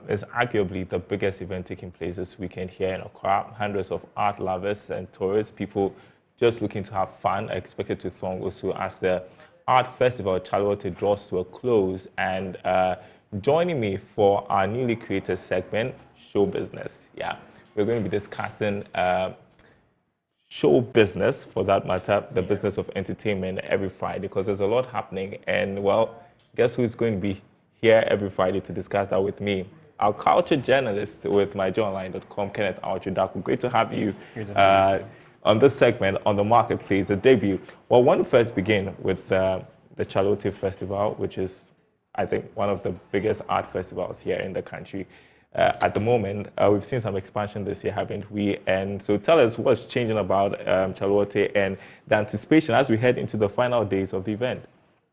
is arguably the biggest event taking place this weekend here in Accra. Hundreds of art lovers and tourists, people just looking to have fun, are expected to throng also as the art festival Chale Wote draws to a close. And joining me for our newly created segment, Show Business. Yeah, we're going to be discussing show business, for that matter, the business of entertainment every Friday, because there's a lot happening. And, well, guess who's going to be here every Friday to discuss that with me? Our culture journalist with myjoyonline.com, Kenneth Aochudaku. Great to have you on this segment on the marketplace, the debut. Well, I want to first begin with the Chale Wote Festival, which is, I think, one of the biggest art festivals here in the country. At the moment, we've seen some expansion this year, haven't we? And so tell us what's changing about Chale Wote and the anticipation as we head into the final days of the event.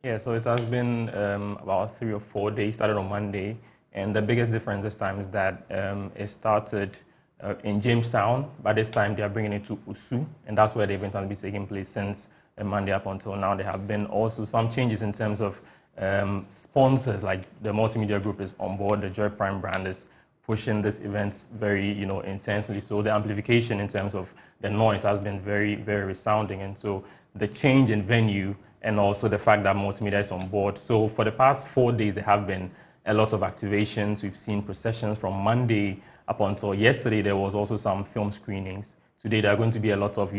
Yeah, so it has been about 3 or 4 days, started on Monday. And the biggest difference this time is that it started in Jamestown. By this time, they are bringing it to Usu, and that's where the event has been taking place since Monday up until now. There have been also some changes in terms of sponsors, like the multimedia group is on board, the Joy Prime brand is pushing this event very, intensely. So the amplification in terms of the noise has been very, very resounding. And so the change in venue and also the fact that multimedia is on board. So for the past 4 days, there have been a lot of activations. We've seen processions from Monday up until yesterday. There was also some film screenings. Today, there are going to be a lot of,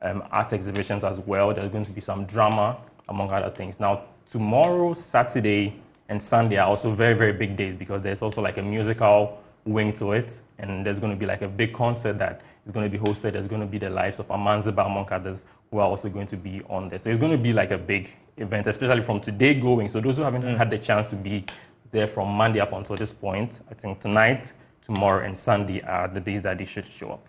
art exhibitions as well. There's going to be some drama, among other things. Now, tomorrow, Saturday, and Sunday are also very, very big days because there's also like a musical wing to it. And there's going to be like a big concert that is going to be hosted. There's going to be the lives of Amanziba, among others, who are also going to be on there. So it's going to be like a big event, especially from today going. So those who haven't had the chance to be there from Monday up until this point, I think tonight, tomorrow, and Sunday are the days that they should show up.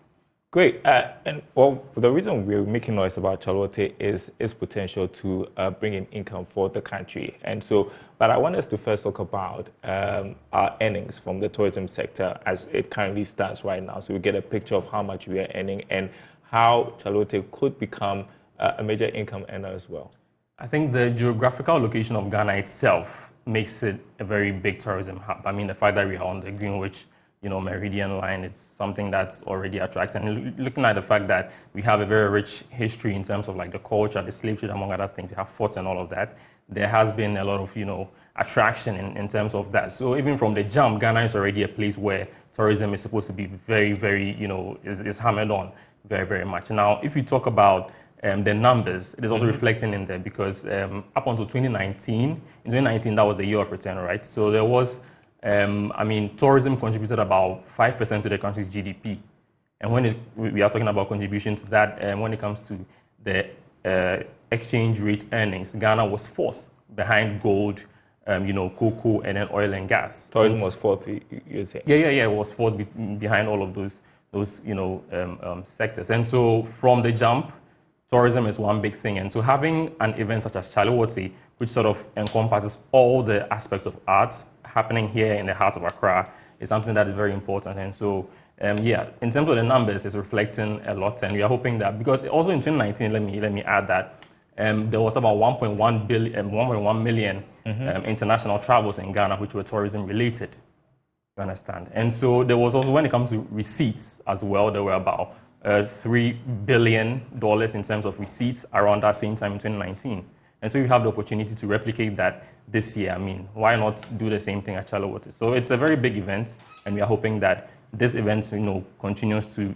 Great. And well, the reason we're making noise about Chale Wote is its potential to bring in income for the country. And so, but I want us to first talk about our earnings from the tourism sector as it currently stands right now. So we get a picture of how much we are earning and how Chale Wote could become a major income earner as well. I think the geographical location of Ghana itself makes it a very big tourism hub. I mean, the fact that we are on the Greenwich Meridian line, it's something that's already attracting. And looking at the fact that we have a very rich history in terms of like the culture, the slave trade, among other things, we have forts and all of that. There has been a lot of, attraction in terms of that. So even from the jump, Ghana is already a place where tourism is supposed to be very, very, is hammered on very, very much. Now, if you talk about the numbers, it is also reflecting in there because up until 2019, in 2019, that was the year of return, right? So there was tourism contributed about 5% to the country's GDP. And when we are talking about contribution to that, when it comes to the exchange rate earnings, Ghana was fourth behind gold, cocoa, and then oil and gas. Tourism was fourth, you say? Yeah, it was fourth behind all of those sectors. And so from the jump, tourism is one big thing. And so having an event such as Chale Wote, which sort of encompasses all the aspects of art happening here in the heart of Accra, is something that is very important. And so, in terms of the numbers, it's reflecting a lot. And we are hoping that, because also in 2019, let me add that, there was about 1.1 million international travels in Ghana, which were tourism related. You understand? And so there was also, when it comes to receipts as well, there were about $3 billion in terms of receipts around that same time in 2019. And so you have the opportunity to replicate that this year. I mean, why not do the same thing at Chale Wote? So it's a very big event, and we are hoping that this event, continues to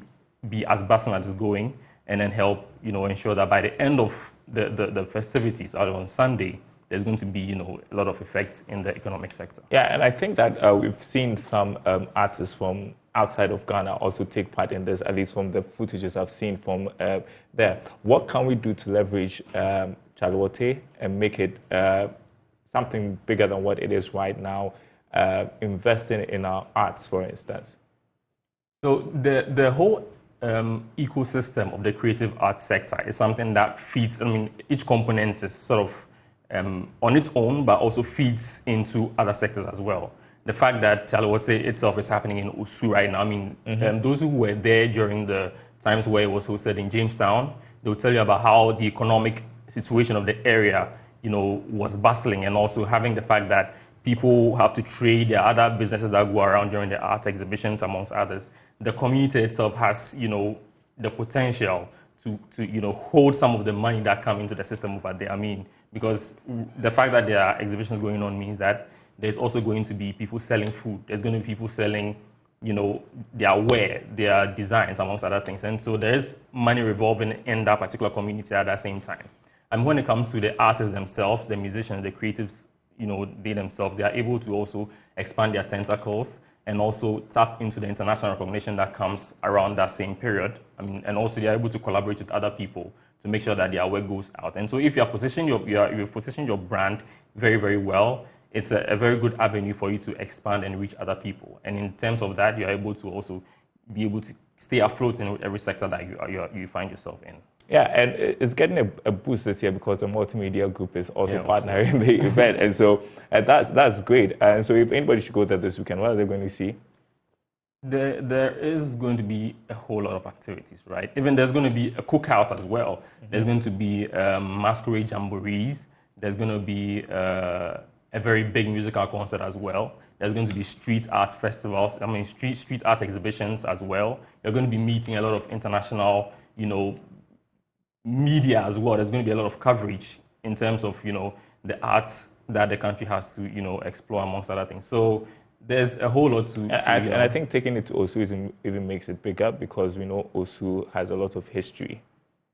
be as bustling as it's going, and then help, ensure that by the end of the festivities out on Sunday, there's going to be, a lot of effects in the economic sector. Yeah, and I think that we've seen some artists from outside of Ghana also take part in this, at least from the footages I've seen from there. What can we do to leverage Chale Wote and make it something bigger than what it is right now, investing in our arts, for instance? So the whole ecosystem of the creative arts sector is something that feeds, each component is sort of on its own, but also feeds into other sectors as well. The fact that Chale Wote itself is happening in Usu right now, those who were there during the times where it was hosted in Jamestown, they'll tell you about how the economic situation of the area, was bustling, and also having the fact that people have to trade. There are other businesses that go around during the art exhibitions, amongst others. The community itself has, the potential to hold some of the money that come into the system over there. I mean, because the fact that there are exhibitions going on means that there's also going to be people selling food. There's going to be people selling, their wear, their designs, amongst other things. And so there's money revolving in that particular community at that same time. And when it comes to the artists themselves, the musicians, the creatives, they themselves, they are able to also expand their tentacles and also tap into the international recognition that comes around that same period. I mean, and also they are able to collaborate with other people to make sure that their work goes out. And so if you've positioned your brand very, very well, it's a very good avenue for you to expand and reach other people. And in terms of that, you're able to also be able to stay afloat in every sector that you find yourself in. Yeah, and it's getting a boost this year because the multimedia group is also partnering the event. And so that's great. And so if anybody should go there this weekend, what are they going to see? There is going to be a whole lot of activities, right? Even there's going to be a cookout as well. Mm-hmm. There's going to be masquerade jamborees. There's going to be a very big musical concert as well. There's going to be street art festivals, street art exhibitions as well. You're going to be meeting a lot of international, media as well. There's going to be a lot of coverage in terms of, the arts that the country has to, explore, amongst other things. So there's a whole lot to and I think taking it to Osu even makes it bigger because we know Osu has a lot of history.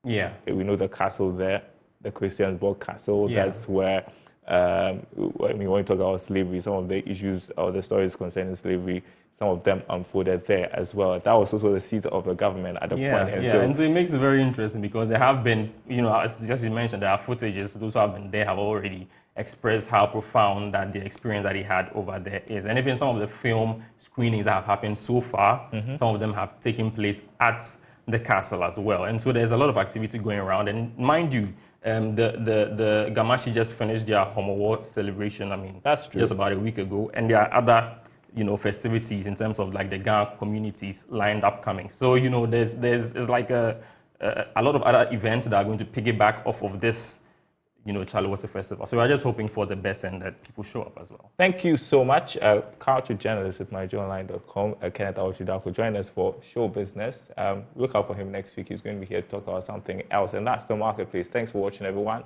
Yeah. We know the castle there, the Christiansborg Castle. Yeah. That's where, when you talk about slavery, some of the issues or the stories concerning slavery, some of them unfolded there as well. That was also the seat of the government at the point. And so it makes it very interesting because there have been, as just you mentioned, there are footages. Those who have been there have already expressed how profound that the experience that he had over there is. And even some of the film screenings that have happened so far, some of them have taken place at the castle as well. And so there's a lot of activity going around. And mind you, the Gamashi just finished their Homo War celebration. I mean, that's true. Just about a week ago. And there are other festivities in terms of like the Ga communities lined up coming. So, there's like a lot of other events that are going to piggyback off of this, Chale Wote Festival. So we're just hoping for the best and that people show up as well. Thank you so much. Culture journalist with myjournalline.com, Kenneth Awachidako, join us for Show Business. Look out for him next week. He's going to be here to talk about something else, and that's the marketplace. Thanks for watching, everyone.